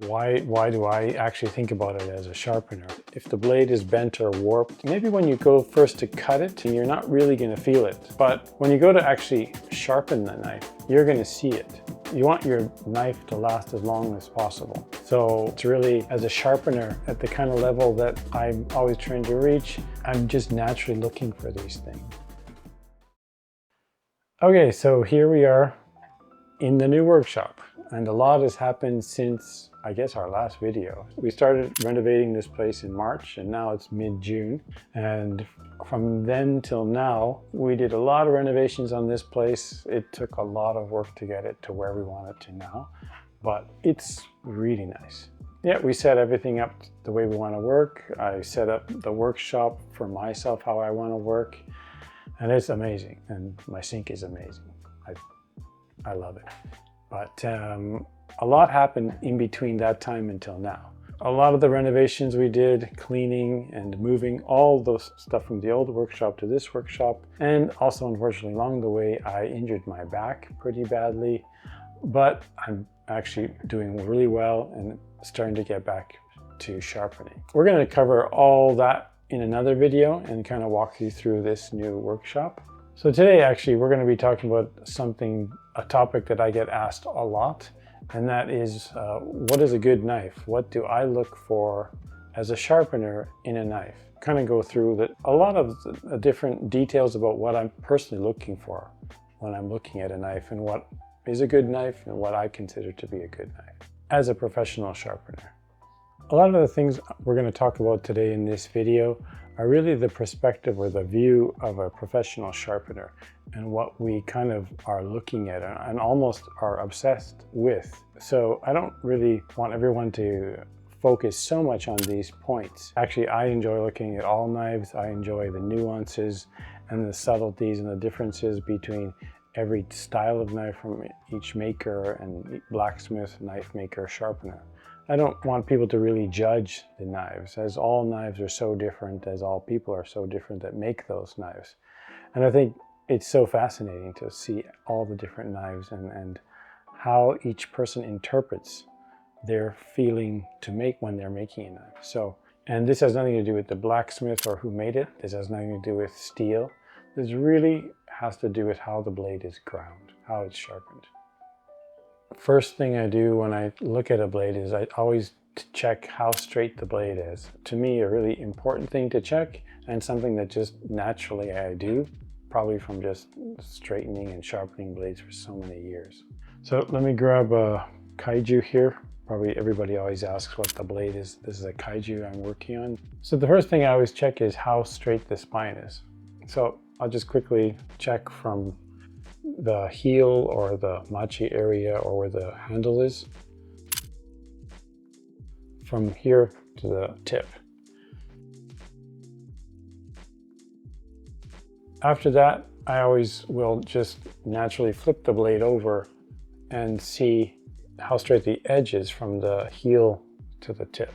Why do I actually think about it as a sharpener? If the blade is bent or warped, maybe when you go first to cut it, you're not really going to feel it. But when you go to actually sharpen the knife, you're going to see it. You want your knife to last as long as possible. So it's really, as a sharpener, at the kind of level that I'm always trying to reach, I'm just naturally looking for these things. Okay, so here we are in the new workshop, and a lot has happened since, I guess, our last video. We started renovating this place in March, and now it's mid-June. And from then till now, we did a lot of renovations on this place. It took a lot of work to get it to where we want it to now, but it's really nice. Yeah, we set everything up the way we want to work. I set up the workshop for myself, how I want to work. And it's amazing, and my sink is amazing. I love it. But a lot happened in between that time until now. A lot of the renovations we did, cleaning and moving all those stuff from the old workshop to this workshop. And also, unfortunately, along the way, I injured my back pretty badly. But I'm actually doing really well and starting to get back to sharpening. We're going to cover all that in another video and kind of walk you through this new workshop. So today, actually, we're going to be talking about a topic that I get asked a lot, and that is, what is a good knife? What do I look for as a sharpener in a knife? Kind of go through a lot of the different details about what I'm personally looking for when I'm looking at a knife, and what is a good knife and what I consider to be a good knife as a professional sharpener. A lot of the things we're going to talk about today in this video are really the perspective or the view of a professional sharpener, and what we kind of are looking at and almost are obsessed with. So I don't really want everyone to focus so much on these points. Actually, I enjoy looking at all knives. I enjoy the nuances and the subtleties and the differences between every style of knife from each maker and blacksmith, knife maker, sharpener. I don't want people to really judge the knives, as all knives are so different, as all people are so different that make those knives. And I think it's so fascinating to see all the different knives and how each person interprets their feeling to make when they're making a knife. So, and this has nothing to do with the blacksmith or who made it. This has nothing to do with steel. This really has to do with how the blade is ground, how it's sharpened. First thing I do when I look at a blade is I always check how straight the blade is. To me, a really important thing to check, and something that just naturally I do, probably from just straightening and sharpening blades for so many years. So let me grab a kaiju here. Probably everybody always asks what the blade is. This is a kaiju I'm working on. So the first thing I always check is how straight the spine is. So I'll just quickly check from the heel or the machi area, or where the handle is, from here to the tip. After that, I always will just naturally flip the blade over and see how straight the edge is from the heel to the tip.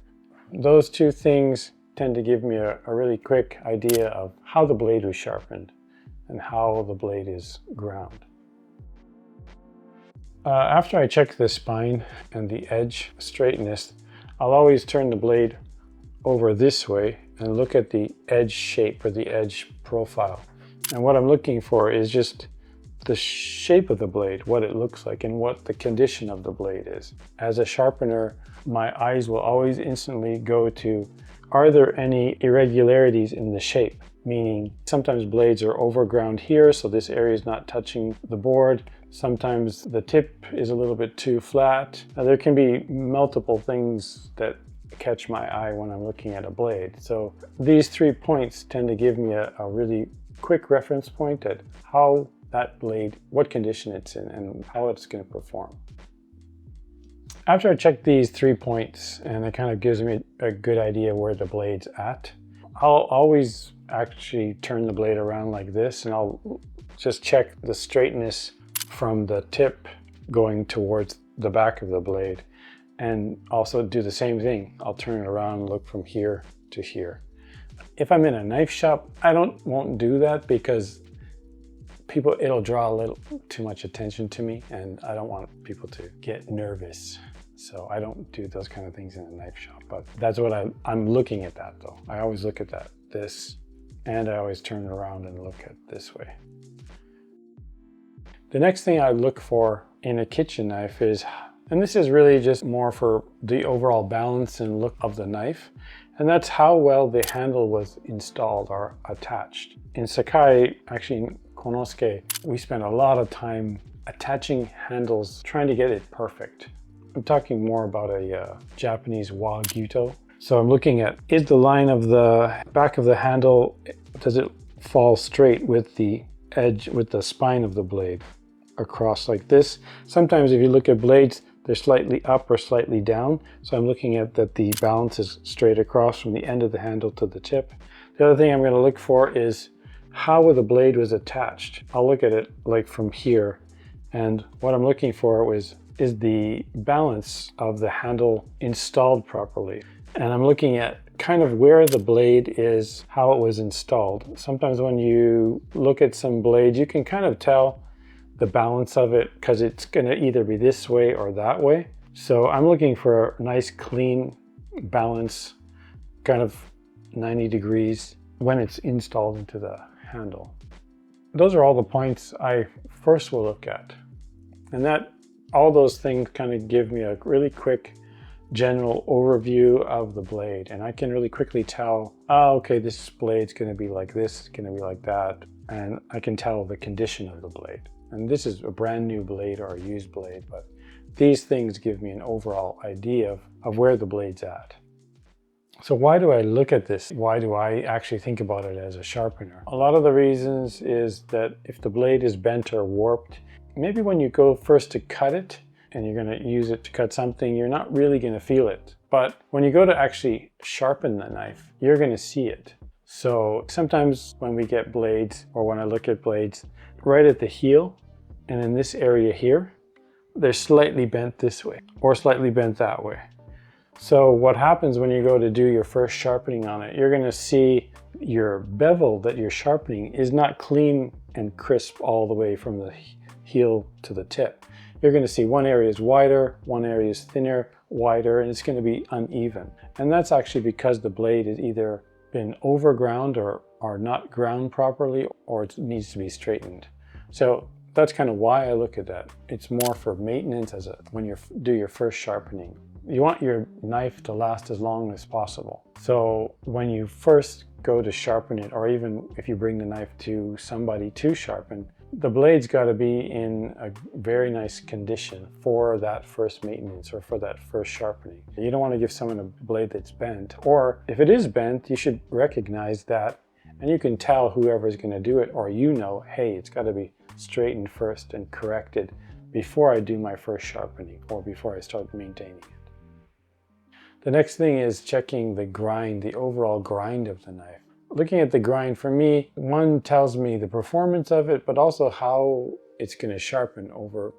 Those two things tend to give me a really quick idea of how the blade was sharpened and how the blade is ground. After I check the spine and the edge straightness, I'll always turn the blade over this way and look at the edge shape or the edge profile. And what I'm looking for is just the shape of the blade, what it looks like, and what the condition of the blade is. As a sharpener, my eyes will always instantly go to, are there any irregularities in the shape? Meaning, sometimes blades are overground here, so this area is not touching the board. Sometimes the tip is a little bit too flat. Now, there can be multiple things that catch my eye when I'm looking at a blade. So these 3 points tend to give me a really quick reference point at how that blade, what condition it's in, and how it's going to perform. After I check these 3 points, and it kind of gives me a good idea where the blade's at, I'll always actually turn the blade around like this, and I'll just check the straightness from the tip going towards the back of the blade, and also do the same thing. I'll turn it around and look from here to here. If I'm in a knife shop, I won't do that, because it'll draw a little too much attention to me, and I don't want people to get nervous. So I don't do those kind of things in a knife shop, but that's what I'm looking at that though. I always look at this, and I always turn it around and look at this way. The next thing I look for in a kitchen knife is, and this is really just more for the overall balance and look of the knife, and that's how well the handle was installed or attached. In Sakai, actually in Konosuke, we spent a lot of time attaching handles, trying to get it perfect. I'm talking more about a Japanese Gyuto. So I'm looking at, is the line of the back of the handle, does it fall straight with the edge, with the spine of the blade across like this? Sometimes if you look at blades, they're slightly up or slightly down. So I'm looking at that the balance is straight across from the end of the handle to the tip. The other thing I'm going to look for is how the blade was attached. I'll look at it like from here, and what I'm looking for is the balance of the handle installed properly. And I'm looking at kind of where the blade is, how it was installed. Sometimes when you look at some blades, you can kind of tell the balance of it because it's going to either be this way or that way. So I'm looking for a nice clean balance, kind of 90 degrees when it's installed into the handle. Those are all the points I first will look at. And all those things kind of give me a really quick general overview of the blade, and I can really quickly tell, oh, okay, this blade's going to be like this, it's going to be like that, and I can tell the condition of the blade. And this is a brand new blade or a used blade, but these things give me an overall idea of where the blade's at. So why do I look at this? Why do I actually think about it as a sharpener? A lot of the reasons is that if the blade is bent or warped, maybe when you go first to cut it, and you're going to use it to cut something, you're not really going to feel it. But when you go to actually sharpen the knife, you're going to see it. So sometimes when we get blades, or when I look at blades, right at the heel, and in this area here, they're slightly bent this way, or slightly bent that way. So what happens when you go to do your first sharpening on it, you're going to see your bevel that you're sharpening is not clean and crisp all the way from the heel to the tip. You're going to see one area is wider, one area is thinner, wider, and it's going to be uneven. And that's actually because the blade has either been overground or not ground properly, or it needs to be straightened. So that's kind of why I look at that. It's more for maintenance when you do your first sharpening. You want your knife to last as long as possible. So when you first go to sharpen it, or even if you bring the knife to somebody to sharpen, the blade's got to be in a very nice condition for that first maintenance or for that first sharpening. You don't want to give someone a blade that's bent, or if it is bent, you should recognize that, and you can tell whoever's going to do it, or hey, it's got to be straightened first and corrected before I do my first sharpening or before I start maintaining it. The next thing is checking the grind, the overall grind of the knife. Looking at the grind, for me, one tells me the performance of it, but also how it's going to sharpen over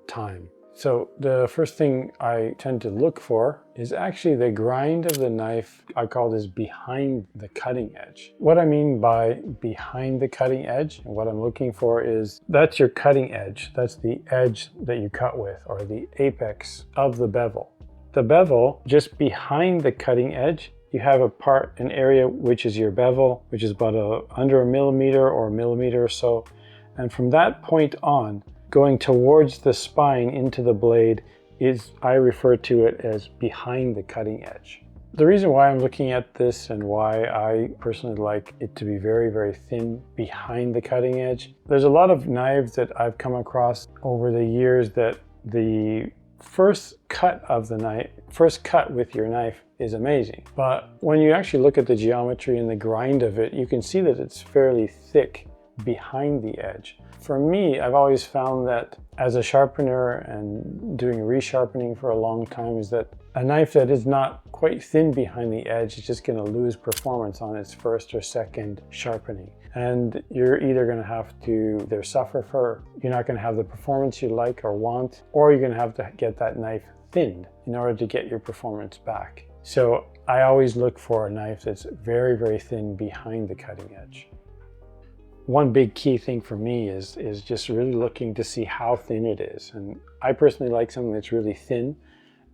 time. So the first thing I tend to look for is actually the grind of the knife. I call this behind the cutting edge. What I mean by behind the cutting edge, and what I'm looking for is, that's your cutting edge. That's the edge that you cut with, or the apex of the bevel. The bevel, just behind the cutting edge, you have an area which is your bevel, which is about under a millimeter or a millimeter or so. And from that point on, going towards the spine into the blade I refer to it as behind the cutting edge. The reason why I'm looking at this and why I personally like it to be very, very thin behind the cutting edge, there's a lot of knives that I've come across over the years that the first cut with your knife is amazing. But when you actually look at the geometry and the grind of it, you can see that it's fairly thick behind the edge. For me, I've always found that as a sharpener and doing resharpening for a long time, is that a knife that is not quite thin behind the edge is just going to lose performance on its first or second sharpening. And you're either going to have to either suffer you're not going to have the performance you like or want, or you're going to have to get that knife thinned in order to get your performance back. So I always look for a knife that's very, very thin behind the cutting edge. One big key thing for me is just really looking to see how thin it is. And I personally like something that's really thin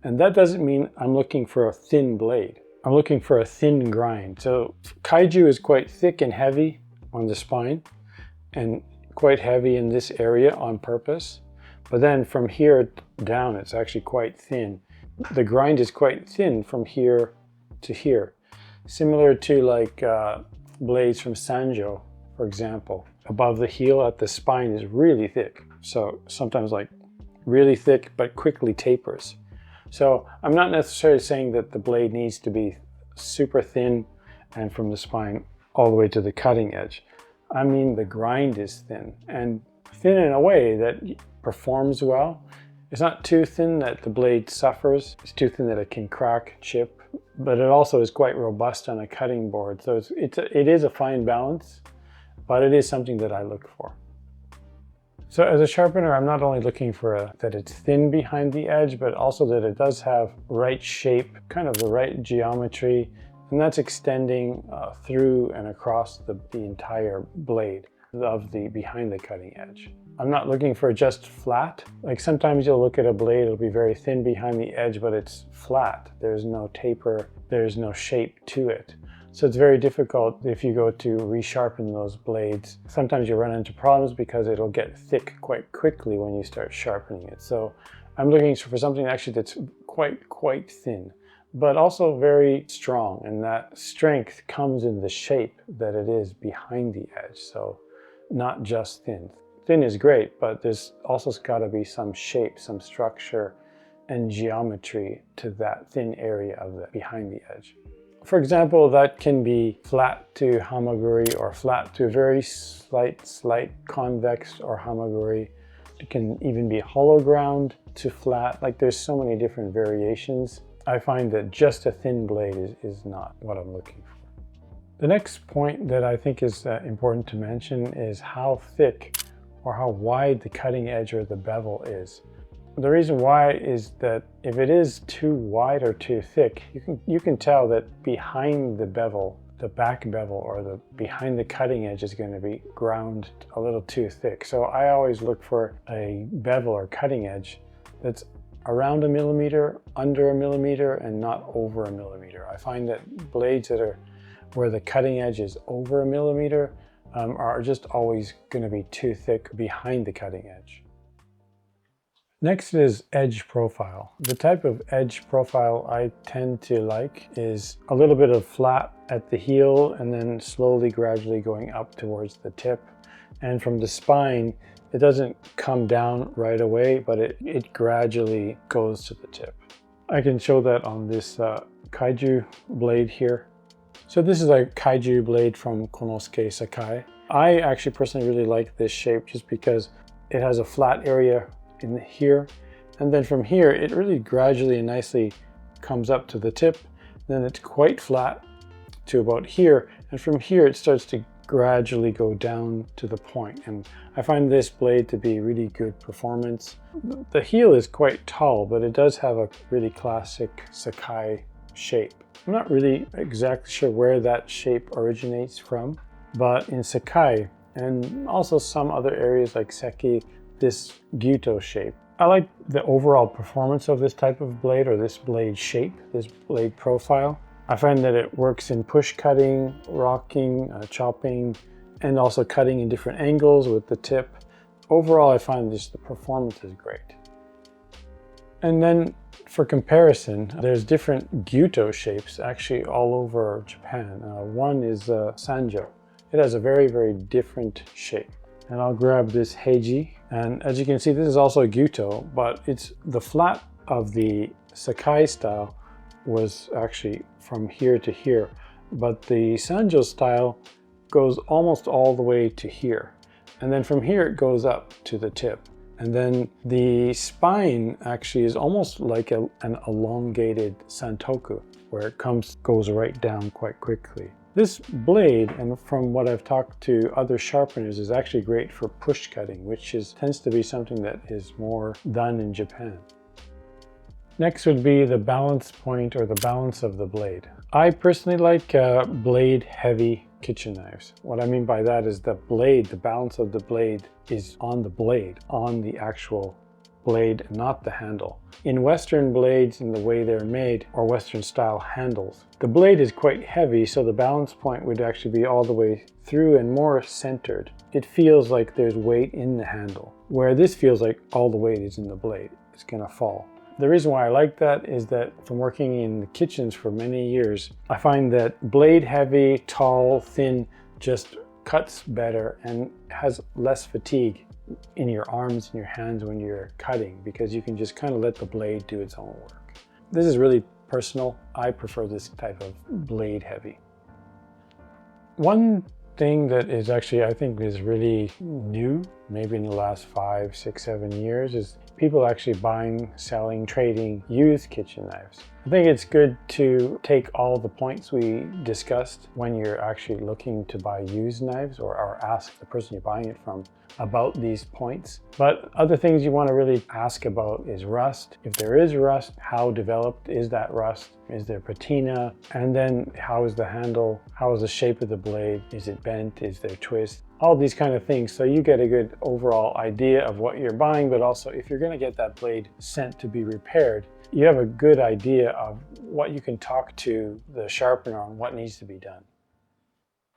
And that doesn't mean I'm looking for a thin blade. I'm looking for a thin grind. So kaiju is quite thick and heavy on the spine and quite heavy in this area on purpose. But then from here down, it's actually quite thin. The grind is quite thin from here to here. Similar to like blades from Sanjo, for example. Above the heel at the spine is really thick. So sometimes like really thick, but quickly tapers. So I'm not necessarily saying that the blade needs to be super thin and from the spine all the way to the cutting edge. I mean, the grind is thin, and thin in a way that performs well. It's not too thin that the blade suffers. It's too thin that it can crack, chip, but it also is quite robust on a cutting board. So it is a fine balance, but it is something that I look for. So as a sharpener, I'm not only looking for that it's thin behind the edge, but also that it does have right shape, kind of the right geometry, and that's extending through and across the entire blade of the behind the cutting edge. I'm not looking for just flat. Like sometimes you'll look at a blade, it'll be very thin behind the edge, but it's flat. There's no taper, there's no shape to it. So it's very difficult if you go to resharpen those blades. Sometimes you run into problems because it'll get thick quite quickly when you start sharpening it. So I'm looking for something actually that's quite thin, but also very strong. And that strength comes in the shape that it is behind the edge. So not just thin. Thin is great, but there's also got to be some shape, some structure and geometry to that thin area of the behind the edge. For example, that can be flat to hamaguri or flat to a very slight convex or hamaguri. It can even be hollow ground to flat. Like there's so many different variations. I find that just a thin blade is not what I'm looking for. The next point that I think is important to mention is how thick or how wide the cutting edge or the bevel is. The reason why is that if it is too wide or too thick, you can tell that behind the bevel, the back bevel or the behind the cutting edge is going to be ground a little too thick. So I always look for a bevel or cutting edge that's around 1 millimeter, under 1 millimeter, and not over 1 millimeter. I find that blades that are where the cutting edge is over 1 millimeter are just always going to be too thick behind the cutting edge. Next is edge profile. The type of edge profile I tend to like is a little bit of flat at the heel and then slowly, gradually going up towards the tip. And from the spine, it doesn't come down right away, but it gradually goes to the tip. I can show that on this kaiju blade here. So this is a kaiju blade from Konosuke Sakai. I actually personally really like this shape just because it has a flat area in here, and then from here it really gradually and nicely comes up to the tip, then it's quite flat to about here, and from here it starts to gradually go down to the point, and I find this blade to be really good performance. The heel is quite tall, but it does have a really classic Sakai shape. I'm not really exactly sure where that shape originates from, but in Sakai and also some other areas like Seki, this Gyuto shape. I like the overall performance of this type of blade, or this blade shape, this blade profile. I find that it works in push cutting, rocking, chopping, and also cutting in different angles with the tip. Overall, I find the performance is great. And then for comparison, there's different Gyuto shapes actually all over Japan. One is Sanjo. It has a very different shape. And I'll grab this Heiji. And as you can see, this is also a Gyuto, but it's the flat of the Sakai style was actually from here to here. But the Sanjo style goes almost all the way to here. And then from here, it goes up to the tip. And then the spine actually is almost like an elongated santoku, where it goes right down quite quickly. This blade, and from what I've talked to other sharpeners, is actually great for push cutting, which tends to be something that is more done in Japan. Next would be the balance point, or the balance of the blade. I personally like blade heavy kitchen knives. What I mean by that is the blade, the balance of the blade is on the blade, on the actual blade, not the handle. In Western blades, in the way they're made, or Western style handles, the blade is quite heavy, so the balance point would actually be all the way through and more centered. It feels like there's weight in the handle, where this feels like all the weight is in the blade. It's gonna fall. The reason why I like that is that from working in the kitchens for many years, I find that blade heavy, tall, thin just cuts better and has less fatigue in your arms and your hands when you're cutting, because you can just kind of let the blade do its own work. This is really personal. I prefer this type of blade heavy. One thing that is actually, I think, is really new, maybe in the last 5, 6, 7 years, is people actually buying, selling, trading used kitchen knives. I think it's good to take all the points we discussed when you're actually looking to buy used knives, or ask the person you're buying it from about these points. But other things you want to really ask about is rust. If there is rust, how developed is that rust? Is there patina? And then how is the handle? How is the shape of the blade? Is it bent? Is there twist? All these kind of things, so you get a good overall idea of what you're buying, but also if you're going to get that blade sent to be repaired, you have a good idea of what you can talk to the sharpener on what needs to be done.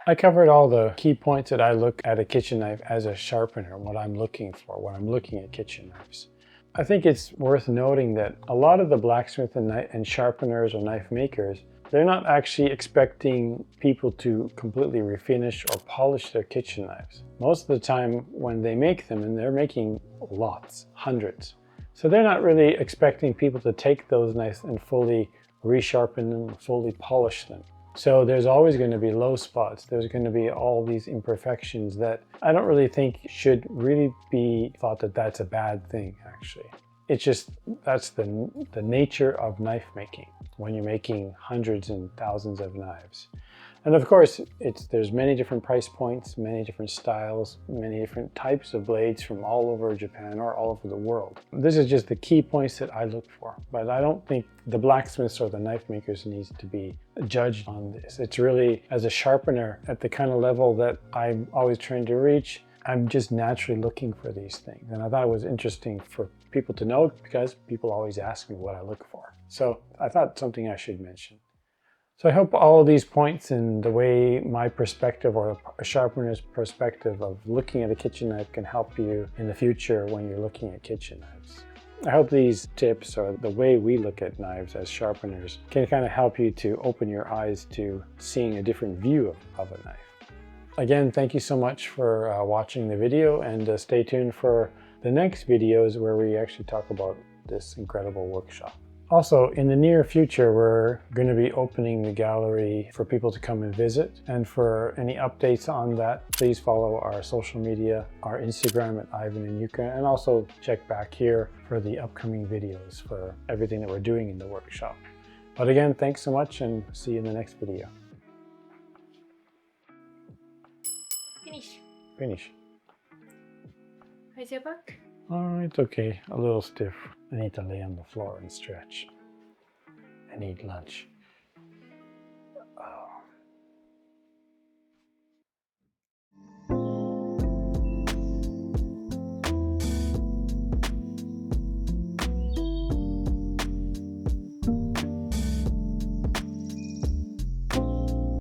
I covered all the key points that I look at a kitchen knife as a sharpener, what I'm looking for when I'm looking at kitchen knives. I think it's worth noting that a lot of the blacksmith and sharpeners or knife makers, they're not actually expecting people to completely refinish or polish their kitchen knives. Most of the time when they make them, and they're making lots, hundreds, so they're not really expecting people to take those knives and fully resharpen them, fully polish them. So there's always going to be low spots. There's going to be all these imperfections that I don't really think should really be thought that that's a bad thing, actually. It's just, that's the nature of knife making when you're making hundreds and thousands of knives. And of course, there's many different price points, many different styles, many different types of blades from all over Japan or all over the world. This is just the key points that I look for, but I don't think the blacksmiths or the knife makers needs to be judged on this. It's really, as a sharpener, at the kind of level that I'm always trying to reach, I'm just naturally looking for these things. And I thought it was interesting for people to know, because people always ask me what I look for. So I thought something I should mention. So I hope all of these points and the way my perspective or a sharpener's perspective of looking at a kitchen knife can help you in the future when you're looking at kitchen knives. I hope these tips, or the way we look at knives as sharpeners, can kind of help you to open your eyes to seeing a different view of a knife. Again, thank you so much for watching the video, and stay tuned for the next videos where we actually talk about this incredible workshop. Also, in the near future, we're going to be opening the gallery for people to come and visit. And for any updates on that, please follow our social media, our Instagram at IvanYuka, and also check back here for the upcoming videos for everything that we're doing in the workshop. But again, thanks so much, and see you in the next video. Finish. Finish. How's your back? Oh, it's okay. A little stiff. I need to lay on the floor and stretch and eat lunch.